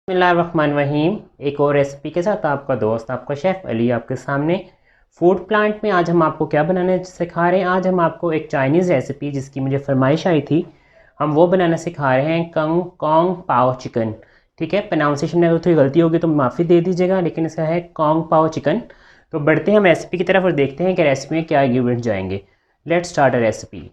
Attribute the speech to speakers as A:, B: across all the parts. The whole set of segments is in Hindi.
A: बिस्मिल्लाहिर्रहमानिर्रहीम। एक और रेसिपी के साथ आपका दोस्त आपका शेफ़ अली आपके सामने। फूड प्लांट में आज हम आपको क्या बनाना सिखा रहे हैं। आज हम आपको एक चाइनीज़ रेसिपी जिसकी मुझे फरमाइश आई थी, हम वो बनाना सिखा रहे हैं, कॉन्ग पाव चिकन। ठीक है, प्रोनाउंसिएशन में थोड़ी गलती होगी तो माफ़ी दे दीजिएगा, लेकिन इसका है कॉन्ग पाव चिकन। तो बढ़ते हैं हम रेसिपी की तरफ और देखते हैं कि रेसिपी में क्या इंग्रेडिएंट जाएंगे। Let's start a recipe.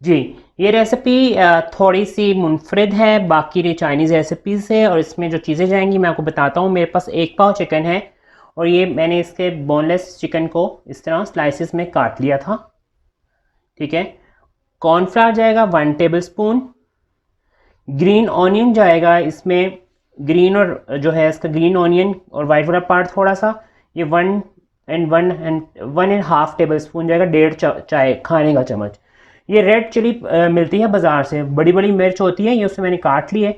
A: जी, ये रेसिपी थोड़ी सी मुनफरिद है बाकी चाइनीज़ रेसिपी से, और इसमें जो चीज़ें जाएंगी मैं आपको बताता हूँ। मेरे पास 1 पाव चिकन है और ये मैंने इसके बोनलेस चिकन को इस तरह स्लाइसिस में काट लिया था। ठीक है, कॉर्नफ्लावर जाएगा 1 टेबल स्पून। ग्रीन ऑनियन जाएगा इसमें, ग्रीन और जो है इसका ग्रीन ऑनियन और वाइट वाला पार्ट थोड़ा सा, ये 1.5 टेबल स्पून जाएगा, 1.5 चाय खाने का चम्मच। ये रेड चिली मिलती है बाज़ार से, बड़ी बड़ी मिर्च होती है, ये उससे मैंने काट ली है।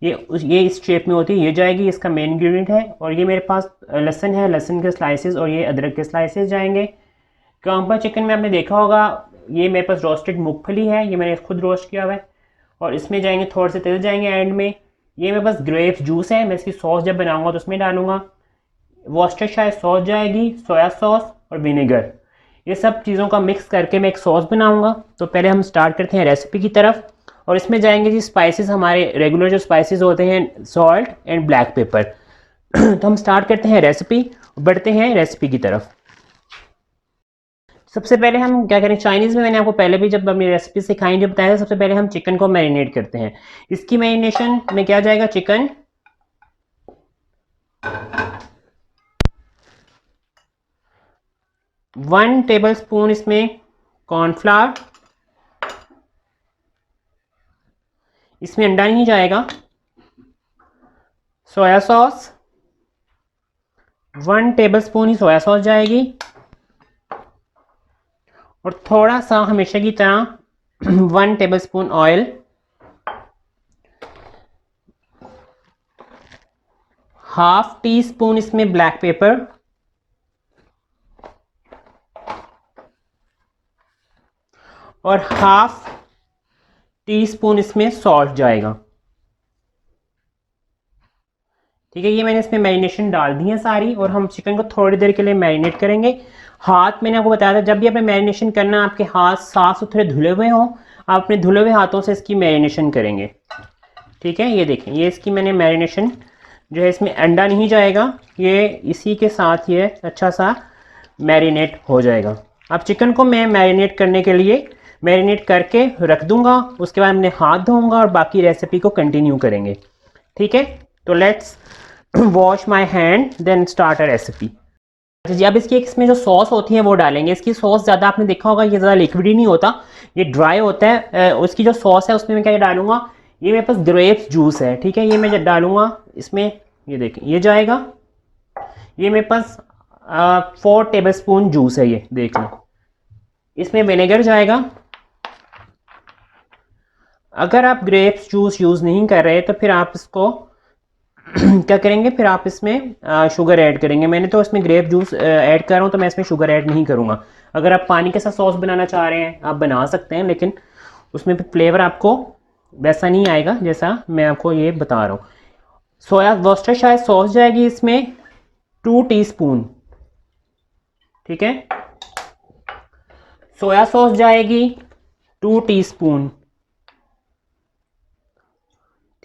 A: ये इस शेप में होती है, ये जाएगी, इसका मेन इंग्रेडिएंट है। और ये मेरे पास लहसुन है, लहसुन के स्लाइसेस, और ये अदरक के स्लाइसेस जाएंगे। कांपा चिकन में आपने देखा होगा, ये मेरे पास रोस्टेड मूंगफली है, ये मैंने खुद रोस्ट किया हुआ है। और इसमें जाएंगे थोड़े से तिल जाएंगे एंड में। ये मेरे पास ग्रेप्स जूस है, मैं इसकी सॉस जब बनाऊंगा तो उसमें डालूंगा। वॉस्टरशायर सॉस जाएगी, सोया सॉस और विनेगर, ये सब चीज़ों का मिक्स करके मैं एक सॉस बनाऊंगा। तो पहले हम स्टार्ट करते हैं रेसिपी की तरफ। और इसमें जाएंगे जी स्पाइसेस, हमारे रेगुलर जो स्पाइसेस होते हैं, सॉल्ट एंड ब्लैक पेपर। तो हम स्टार्ट करते हैं रेसिपी, बढ़ते हैं रेसिपी की तरफ। सबसे पहले हम क्या करें, चाइनीज़ में मैंने आपको पहले भी जब अपनी रेसिपी सिखाई जो बताया था, सबसे पहले हम चिकन को मैरिनेट करते हैं। इसकी मैरिनेशन में क्या जाएगा, चिकन, 1 टेबल स्पून इसमें कॉर्नफ्लावर, इसमें अंडा नहीं जाएगा। सोया सॉस, 1 टेबल स्पून ही सोया सॉस जाएगी। और थोड़ा सा हमेशा की तरह 1 table spoon oil, half tea spoon इसमें ब्लैक पेपर, और हाफ टी स्पून इसमें सॉल्ट जाएगा। ठीक है, ये मैंने इसमें मैरिनेशन डाल दी है सारी, और हम चिकन को थोड़ी देर के लिए मैरिनेट करेंगे। हाथ मैंने आपको बताया था, जब भी आपने मैरिनेशन करना, आपके हाथ साफ सुथरे धुले हुए हों, आप अपने धुले हुए हाथों से इसकी मैरिनेशन करेंगे। ठीक है, ये देखें, ये इसकी मैंने मैरिनेशन जो है, इसमें अंडा नहीं जाएगा, ये इसी के साथ ये अच्छा सा मैरिनेट हो जाएगा। अब चिकन को मैं मैरिनेट करने के लिए मैरिनेट करके रख दूंगा, उसके बाद मैंने हाथ धोऊंगा और बाकी रेसिपी को कंटिन्यू करेंगे। ठीक है, तो let's wash my hand then start a recipe. अच्छा जी, अब इसकी इसमें जो सॉस होती है वो डालेंगे। इसकी सॉस ज़्यादा आपने देखा होगा, ये ज़्यादा लिक्विडी नहीं होता, ये ड्राई होता है। उसकी जो सॉस है उसमें मैं क्या डालूंगा, ये मेरे पास ग्रेप्स जूस है। ठीक है, ये मैं डालूंगा इसमें, ये देखें, ये जाएगा। ये मेरे पास 4 टेबल स्पून जूस है, ये देख लो। इसमें विनेगर जाएगा। अगर आप ग्रेप्स जूस यूज़ नहीं कर रहे तो फिर आप इसको क्या करेंगे, फिर आप इसमें शुगर ऐड करेंगे। मैंने तो इसमें ग्रेप जूस ऐड कर रहा हूँ, तो मैं इसमें शुगर ऐड नहीं करूँगा। अगर आप पानी के साथ सॉस बनाना चाह रहे हैं आप बना सकते हैं, लेकिन उसमें फ्लेवर आपको वैसा नहीं आएगा जैसा मैं आपको ये बता रहा हूँ। सोया वॉस्टरशायर सॉस जाएगी इसमें 2 टीस्पून। ठीक है, सोया सॉस जाएगी 2 टीस्पून।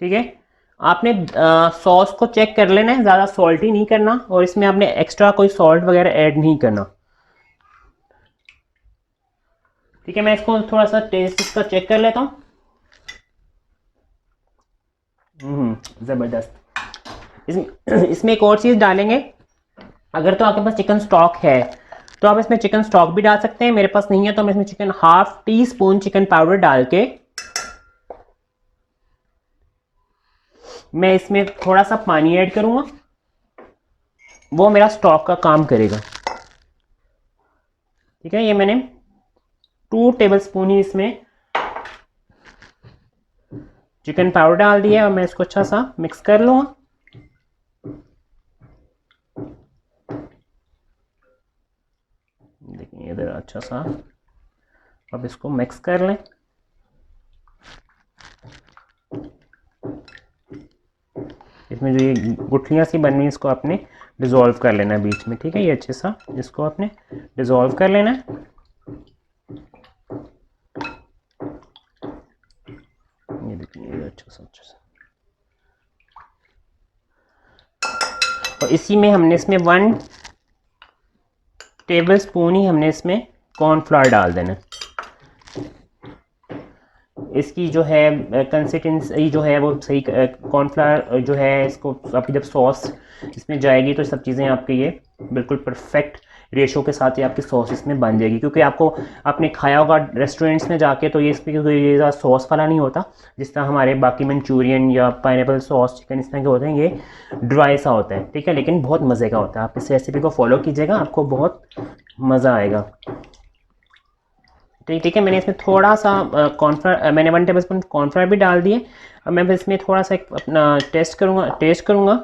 A: ठीक है, आपने सॉस को चेक कर लेना है, ज़्यादा सॉल्टी नहीं करना, और इसमें आपने एक्स्ट्रा कोई सॉल्ट वगैरह ऐड नहीं करना। ठीक है, मैं इसको थोड़ा सा टेस्ट इसका चेक कर लेता हूँ। ज़बरदस्त। इसमें एक और चीज़ डालेंगे, अगर तो आपके पास चिकन स्टॉक है तो आप इसमें चिकन स्टॉक भी डाल सकते हैं, मेरे पास नहीं है तो मैं इसमें chicken half tea spoon chicken powder डाल के मैं इसमें थोड़ा सा पानी ऐड करूंगा, वो मेरा स्टॉक का काम करेगा। ठीक है, ये मैंने 2 टेबल स्पून ही इसमें चिकन पाउडर डाल दिया और मैं इसको अच्छा सा मिक्स कर लूँगा। देखिए इधर अच्छा सा अब इसको मिक्स कर लें। इसमें जो ये गुठलियाँ सी बनी हुई इसको आपने डिज़ोल्व कर लेना है बीच में, ठीक है। ये अच्छे सा इसको आपने डिज़ोल्व कर लेना है। ये देखिए अच्छा सा और इसी में हमने इसमें 1 टेबल स्पून ही हमने इसमें कॉर्नफ्लावर डाल देना। इसकी जो है कंसिस्टेंसी जो है वो सही, कॉर्नफ्लावर जो है इसको आपकी जब सॉस इसमें जाएगी तो सब चीज़ें आपके ये बिल्कुल परफेक्ट रेशो के साथ ही आपकी सॉस इसमें बन जाएगी। क्योंकि आपको आपने खाया होगा रेस्टोरेंट्स में जाके तो ये इसमें ये सॉस वाला नहीं होता जिस तरह हमारे बाकी मंचूरियन या पाइनएप्पल सॉस चिकन इस तरह के होते हैं, ये ड्राई सा होता है, ठीक है, लेकिन बहुत मज़े का होता है। आप इस रेसिपी को फॉलो कीजिएगा, आपको बहुत मज़ा आएगा। ठीक है, मैंने इसमें थोड़ा सा कॉर्नफ्लावर, मैंने 1 टेबल स्पून कॉर्नफ्लावर भी डाल दिए। अब मैं इसमें थोड़ा सा अपना टेस्ट करूँगा।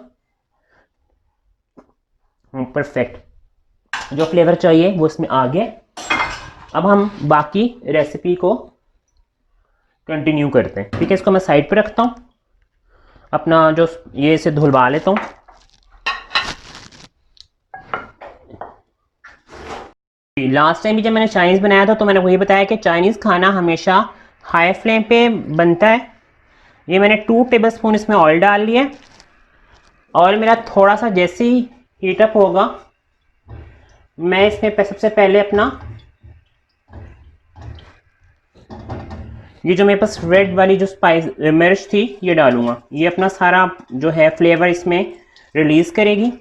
A: परफेक्ट जो फ्लेवर चाहिए वो इसमें आ गया। अब हम बाकी रेसिपी को कंटिन्यू करते हैं, ठीक है। इसको मैं साइड पे रखता हूँ, अपना जो ये इसे धुलवा लेता हूँ। लास्ट टाइम भी जब मैंने चाइनीज़ बनाया था तो मैंने वही बताया कि चाइनीज़ खाना हमेशा हाई फ्लेम पे बनता है। ये मैंने 2 टेबल स्पून इसमें ऑयल डाल लिया और मेरा थोड़ा सा जैसे ही हीटअप होगा मैं इसमें सबसे पहले अपना ये जो मेरे पास रेड वाली जो स्पाइस मिर्च थी ये डालूंगा। ये अपना सारा जो है फ्लेवर इसमें रिलीज करेगी,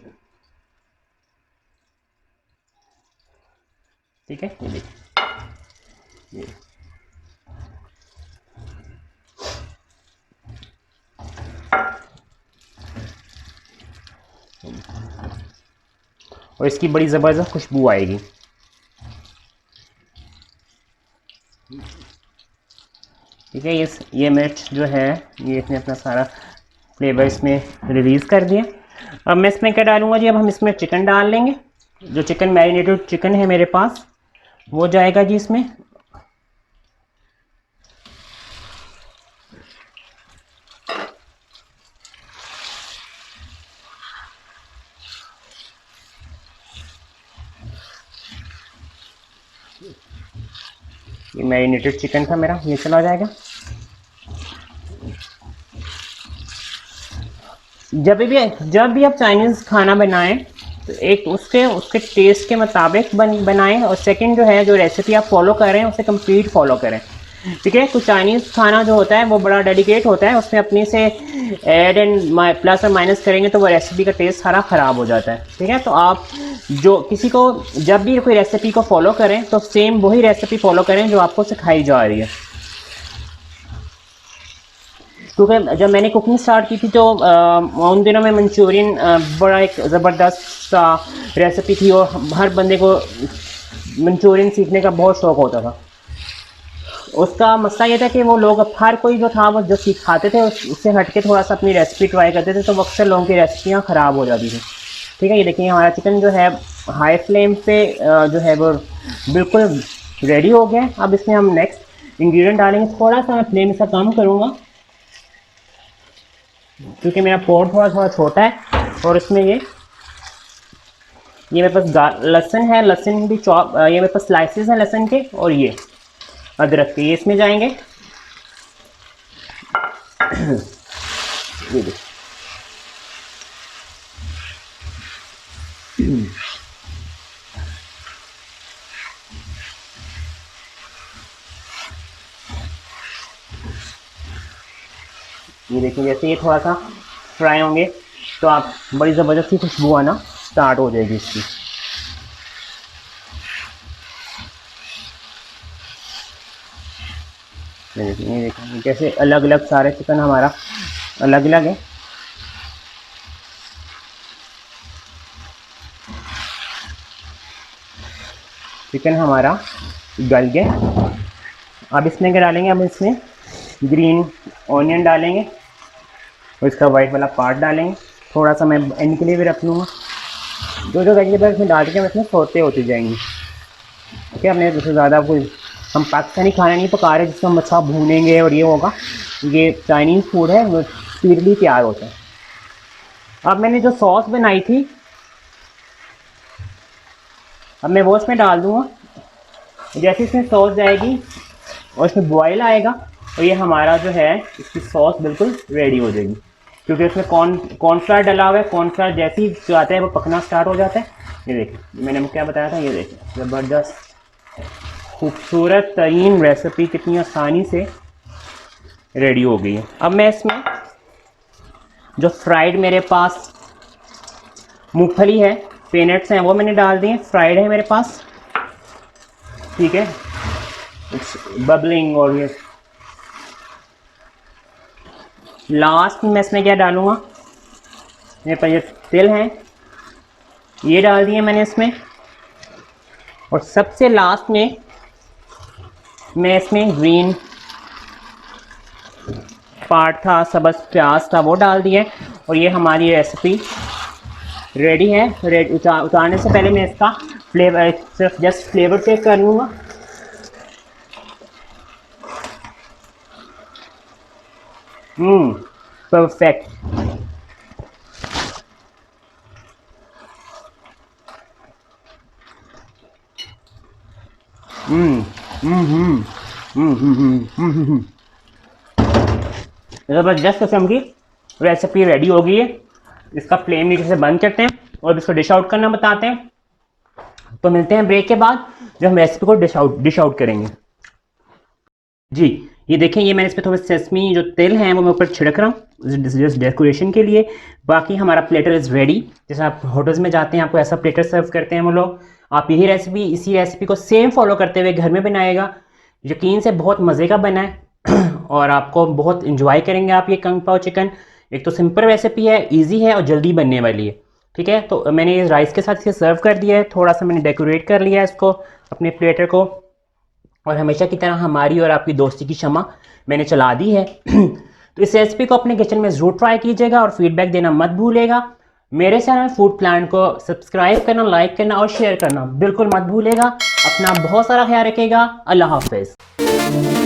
A: ठीक है। ये देखिए और इसकी बड़ी ज़बरदस्त खुशबू आएगी। ठीक है, ये मिर्च जो है ये इसने अपना सारा फ्लेवर इसमें रिलीज़ कर दिया। अब मैं इसमें क्या डालूंगा जी, अब हम इसमें चिकन डाल लेंगे। जो चिकन मैरिनेटेड चिकन है मेरे पास वो जाएगा जी इसमें। ये मैरिनेटेड चिकन था मेरा, ये चला जाएगा। जब भी आप चाइनीज़ खाना बनाएं तो एक उसके टेस्ट के मुताबिक बनाएं और सेकंड जो है जो रेसिपी आप फॉलो कर रहे हैं उसे कंप्लीट फॉलो करें, ठीक है। कुछ चाइनीज़ खाना जो होता है वो बड़ा डेडिकेट होता है, उसमें अपने से ऐड एंड प्लस और माइनस करेंगे तो वो रेसिपी का टेस्ट सारा ख़राब हो जाता है, ठीक है। तो आप जो किसी को जब भी कोई रेसिपी को फॉलो करें तो सेम वही रेसिपी फॉलो करें जो आपको सिखाई जा रही है। क्योंकि जब मैंने कुकिंग स्टार्ट की थी तो उन दिनों में मंचूरियन बड़ा एक ज़बरदस्त सा रेसिपी थी और हर बंदे को मंचूरियन सीखने का बहुत शौक़ होता था। उसका मसला ये था कि वो लोग हर कोई जो था वो जो सिखाते थे उससे हट के थोड़ा सा अपनी रेसिपी ट्राई करते थे, तो अक्सर लोगों की रेसिपियाँ ख़राब हो जाती थी, ठीक है। ये देखिए हमारा चिकन जो है हाई फ्लेम पे जो है वो बिल्कुल रेडी हो गया। अब इसमें हम नेक्स्ट इंग्रेडिएंट डालेंगे। थोड़ा सा मैं फ्लेम इसका कम करूँगा क्योंकि मेरा पॉट थोड़ा छोटा है और इसमें ये मेरे पास लहसुन है, लहसुन भी चॉप, ये मेरे पास स्लाइसेस हैं लहसुन के, और ये अदरक के, ये इसमें जाएंगे। ये देखिए जैसे ये थोड़ा सा फ्राई होंगे तो आप बड़ी ज़बरदस्त सी खुशबू आना स्टार्ट हो जाएगी इसकी। ये देखिए जैसे अलग अलग सारे चिकन हमारा अलग अलग है। चिकन हमारा गल गया। अब इसमें क्या डालेंगे, अब इसमें ग्रीन ऑनियन डालेंगे और इसका वाइट वाला पार्ट डालेंगे। थोड़ा सा मैं एंड के लिए भी रख लूँगा। जो जो वेजिटेबल्स में डाल के हम इसमें सोते होते जाएंगे। ठीक है, हमने उससे ज़्यादा कोई हम पाकिस्तानी खाना नहीं पका रहे जिसको हम अच्छा भूनेंगे और ये होगा। ये चाइनीज़ फूड है, वो स्पीडली तैयार होता है। अब मैंने जो सॉस बनाई थी अब मैं वो इसमें डाल दूँगा। जैसे इसमें सॉस जाएगी और इसमें बॉयल आएगा और ये हमारा जो है इसकी सॉस बिल्कुल रेडी हो जाएगी, क्योंकि इसमें कॉर्नफ्लावर डला हुआ है। कॉर्नफ्लावर जैसे ही जो आता है वो पकना स्टार्ट हो जाता है। ये देखिए मैंने क्या बताया था, ये देखिए ज़बरदस्त खूबसूरत तरीन रेसिपी कितनी आसानी से रेडी हो गई है। अब मैं इसमें जो फ्राइड मेरे पास मूंगफली है, पीनट्स हैं, वो मैंने डाल दिए। फ्राइड है मेरे पास, ठीक है, बबलिंग। और ये लास्ट में मैं इसमें क्या डालूँगा, मेरे पास ये तिल हैं, ये डाल दिए मैंने इसमें। और सबसे लास्ट में मैं इसमें ग्रीन पार्ट था, सब्ज़ प्याज था, वो डाल दिए। और ये हमारी रेसिपी रेडी है। उतारने से पहले मैं इसका फ्लेवर सिर्फ जस्ट फ्लेवर चेक कर लूँगा। परफेक्ट। ज़बरदस्त किस्म की रेसिपी रेडी हो गई है। इसका फ्लेम नीचे से बंद करते हैं और इसको डिश आउट करना बताते हैं। तो मिलते हैं ब्रेक के बाद जब हम रेसिपी को डिश आउट करेंगे। जी ये देखें, ये मैंने इस पर थोड़ा सेसमी जो तिल हैं वो मैं ऊपर छिड़क रहा हूँ जस्ट डेकोरेशन के लिए। बाकी हमारा प्लेटर इज़ रेडी। जैसे आप होटल्स में जाते हैं आपको ऐसा प्लेटर सर्व करते हैं वो लोग, आप इसी रेसिपी को सेम फॉलो करते हुए घर में बनाएगा। यकीन से बहुत मज़े का बना है और आपको बहुत इंजॉय करेंगे आप ये कंग पाओ चिकन। एक तो सिंपल रेसिपी है, ईजी है और जल्दी बनने वाली है। ठीक है, तो मैंने ये राइस के साथ इसे सर्व कर दिया है। थोड़ा सा मैंने डेकोरेट कर लिया है इसको, अपने प्लेटर को। और हमेशा की तरह हमारी और आपकी दोस्ती की शमा मैंने चला दी है। तो इस रेसिपी को अपने किचन में ज़रूर ट्राई कीजिएगा और फीडबैक देना मत भूलेगा। मेरे चैनल फूड प्लान को सब्सक्राइब करना, लाइक करना और शेयर करना बिल्कुल मत भूलेगा। अपना बहुत सारा ख्याल रखिएगा। अल्लाह हाफिज़।